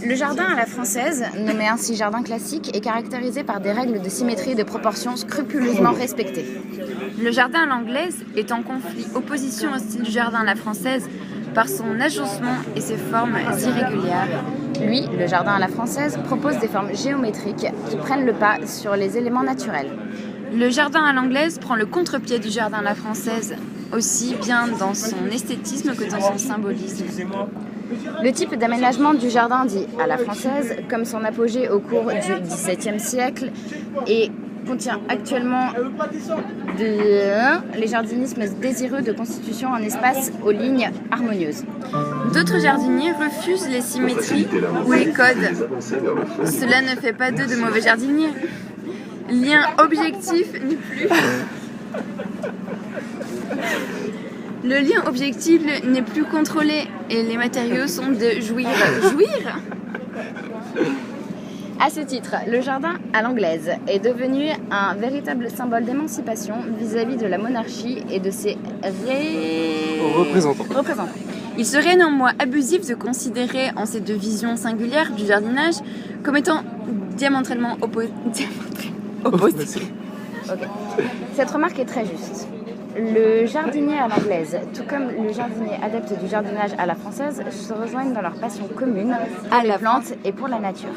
Le jardin à la française, nommé ainsi jardin classique, est caractérisé par des règles de symétrie et de proportion scrupuleusement respectées. Le jardin à l'anglaise est en opposition au style du jardin à la française par son agencement et ses formes irrégulières. Lui, le jardin à la française, propose des formes géométriques qui prennent le pas sur les éléments naturels. Le jardin à l'anglaise prend le contre-pied du jardin à la française, aussi bien dans son esthétisme que dans son symbolisme. Le type d'aménagement du jardin dit à la française, comme son apogée au cours du XVIIe siècle, et contient actuellement les jardinismes désireux de constitution en espace aux lignes harmonieuses. D'autres jardiniers refusent les symétries ou les codes. Cela ne fait pas d'eux de mauvais jardiniers. Lien objectif n'est plus... Le lien objectif n'est plus contrôlé et les matériaux sont de jouir. Jouir ? À ce titre, le jardin à l'anglaise est devenu un véritable symbole d'émancipation vis-à-vis de la monarchie et de ses représentants. Il serait néanmoins abusif de considérer en ces deux visions singulières du jardinage comme étant diamétralement opposées. Okay. Cette remarque est très juste. Le jardinier à l'anglaise, tout comme le jardinier adepte du jardinage à la française, se rejoignent dans leur passion commune pour les plantes et pour la nature.